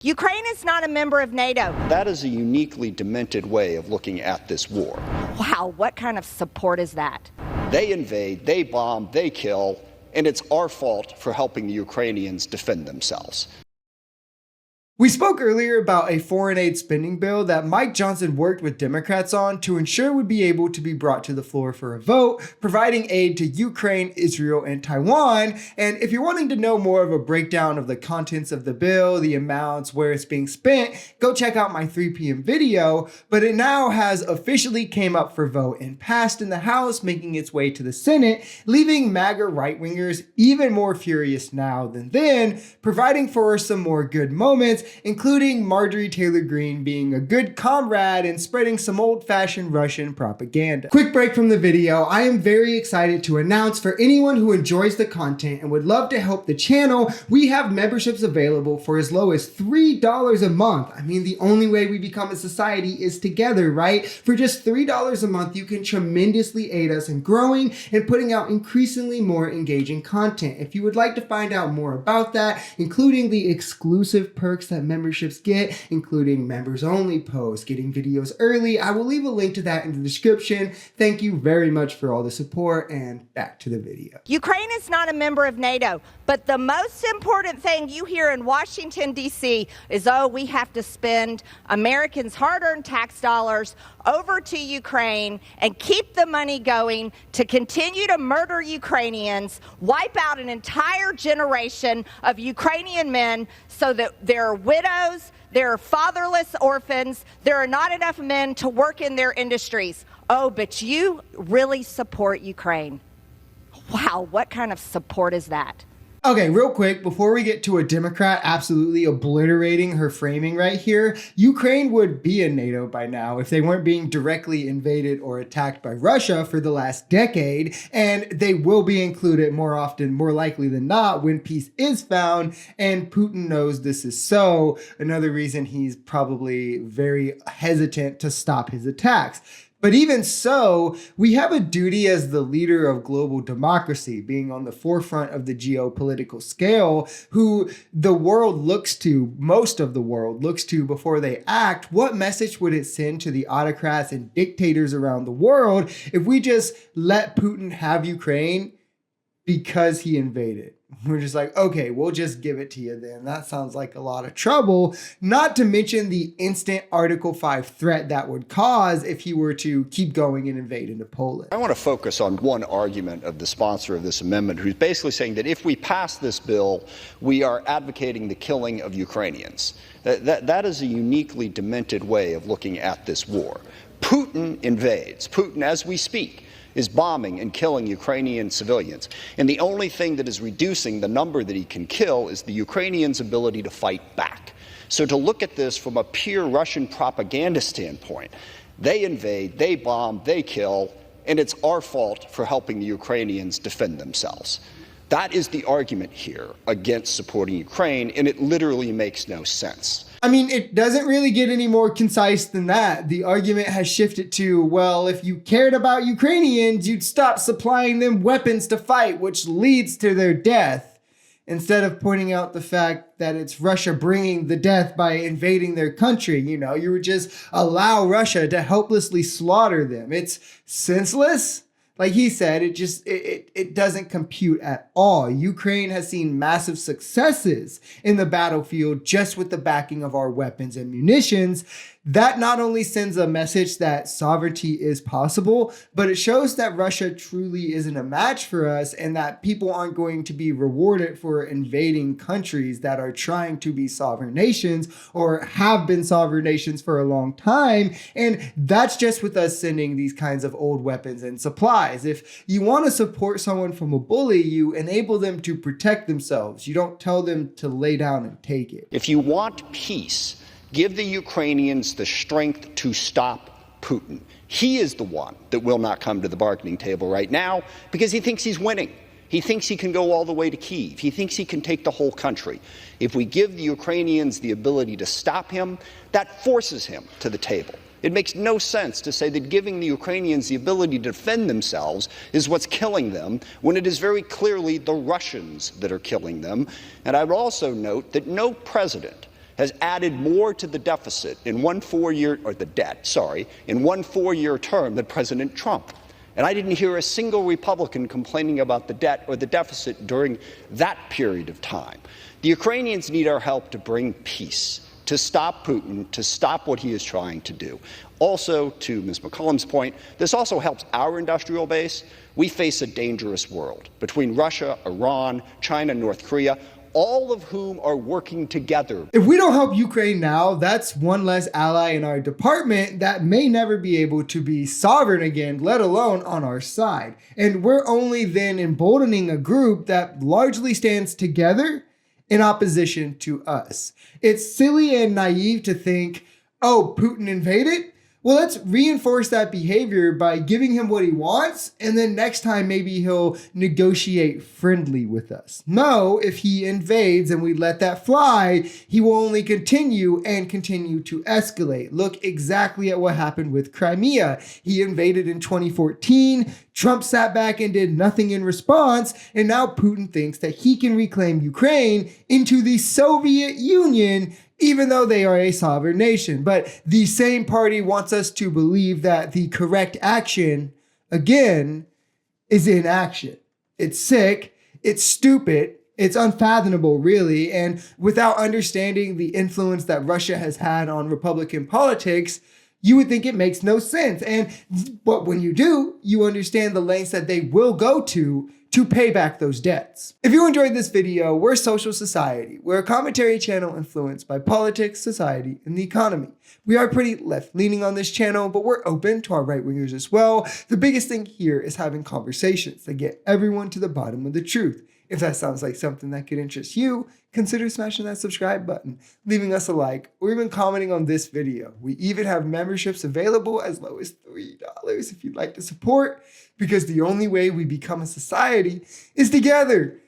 Ukraine is not a member of NATO. That is a uniquely demented way of looking at this war. Wow, what kind of support is that? They invade, they bomb, they kill, and it's our fault for helping the Ukrainians defend themselves. We spoke earlier about a foreign aid spending bill that Mike Johnson worked with Democrats on to ensure would be able to be brought to the floor for a vote, providing aid to Ukraine, Israel, and Taiwan. And if you're wanting to know more of a breakdown of the contents of the bill, the amounts, where it's being spent, go check out my 3 p.m. video. But it now has officially came up for vote and passed in the House, making its way to the Senate, leaving MAGA right-wingers even more furious now than then, providing for some more good moments, including Marjorie Greene being a good comrade and spreading some old-fashioned Russian propaganda. Quick break from the video. I am very excited to announce for anyone who enjoys the content and would love to help the channel, we have memberships available for as low as $3 a month. I mean, the only way we become a society is together, right? For just $3 a month, you can tremendously aid us in growing and putting out increasingly more engaging content. If you would like to find out more about that, including the exclusive perks that memberships get, including members only posts, getting videos early, I will leave a link to that in the description. Thank you very much for all the support, and back to the video. Ukraine is not a member of NATO, but the most important thing you hear in Washington, D.C. is, oh, we have to spend Americans' hard-earned tax dollars over to Ukraine and keep the money going to continue to murder Ukrainians, wipe out an entire generation of Ukrainian men so that there are widows, there are fatherless orphans, there are not enough men to work in their industries. Oh, but you really support Ukraine. Wow, what kind of support is that? Okay, real quick, before we get to a Democrat absolutely obliterating her framing right here, Ukraine would be in NATO by now if they weren't being directly invaded or attacked by Russia for the last decade, and they will be included more often, more likely than not, when peace is found, and Putin knows this is so. Another reason he's probably very hesitant to stop his attacks. But even so, we have a duty as the leader of global democracy, being on the forefront of the geopolitical scale, who the world looks to, most of the world looks to before they act. What message would it send to the autocrats and dictators around the world if we just let Putin have Ukraine because he invaded? We're just like, okay, we'll just give it to you then. That sounds like a lot of trouble. Not to mention the instant Article 5 threat that would cause if he were to keep going and invade into Poland. I want to focus on one argument of the sponsor of this amendment, who's basically saying that if we pass this bill, we are advocating the killing of Ukrainians. That is a uniquely demented way of looking at this war. Putin invades. Putin, as we speak, is bombing and killing Ukrainian civilians. And the only thing that is reducing the number that he can kill is the Ukrainians' ability to fight back. So to look at this from a pure Russian propaganda standpoint, they invade, they bomb, they kill, and it's our fault for helping the Ukrainians defend themselves. That is the argument here against supporting Ukraine, and it literally makes no sense. I mean, it doesn't really get any more concise than that. The argument has shifted to, well, if you cared about Ukrainians, you'd stop supplying them weapons to fight, which leads to their death, instead of pointing out the fact that it's Russia bringing the death by invading their country. You know, you would just allow Russia to helplessly slaughter them. It's senseless. Like he said, it doesn't compute at all. Ukraine has seen massive successes in the battlefield just with the backing of our weapons and munitions. That not only sends a message that sovereignty is possible, but it shows that Russia truly isn't a match for us and that people aren't going to be rewarded for invading countries that are trying to be sovereign nations or have been sovereign nations for a long time. And that's just with us sending these kinds of old weapons and supplies. If you want to support someone from a bully, you enable them to protect themselves. You don't tell them to lay down and take it. If you want peace, give the Ukrainians the strength to stop Putin. He is the one that will not come to the bargaining table right now because he thinks he's winning. He thinks he can go all the way to Kyiv. He thinks he can take the whole country. If we give the Ukrainians the ability to stop him, that forces him to the table. It makes no sense to say that giving the Ukrainians the ability to defend themselves is what's killing them, when it is very clearly the Russians that are killing them. And I would also note that no president has added more to the deficit in one 4-year, or the debt, sorry, in one 4-year term than President Trump. And I didn't hear a single Republican complaining about the debt or the deficit during that period of time. The Ukrainians need our help to bring peace, to stop Putin, to stop what he is trying to do. Also, to Ms. McCollum's point, this also helps our industrial base. We face a dangerous world between Russia, Iran, China, North Korea, all of whom are working together. If we don't help Ukraine now, that's one less ally in our department that may never be able to be sovereign again, let alone on our side. And we're only then emboldening a group that largely stands together in opposition to us. It's silly and naive to think, oh, Putin invaded? Well, let's reinforce that behavior by giving him what he wants, and then next time maybe he'll negotiate friendly with us. No, if he invades and we let that fly, he will only continue and continue to escalate. Look exactly at what happened with Crimea. He invaded in 2014, Trump sat back and did nothing in response, and now Putin thinks that he can reclaim Ukraine into the Soviet Union, even though they are a sovereign nation. But the same party wants us to believe that the correct action, again, is inaction. It's sick, it's stupid, it's unfathomable, really. And without understanding the influence that Russia has had on Republican politics, you would think it makes no sense. But when you do, you understand the lengths that they will go to pay back those debts. If you enjoyed this video, we're Social Society. We're a commentary channel influenced by politics, society, and the economy. We are pretty left-leaning on this channel, but we're open to our right-wingers as well. The biggest thing here is having conversations that get everyone to the bottom of the truth. If that sounds like something that could interest you, consider smashing that subscribe button, leaving us a like, or even commenting on this video. We even have memberships available as low as $3 if you'd like to support, because the only way we become a society is together.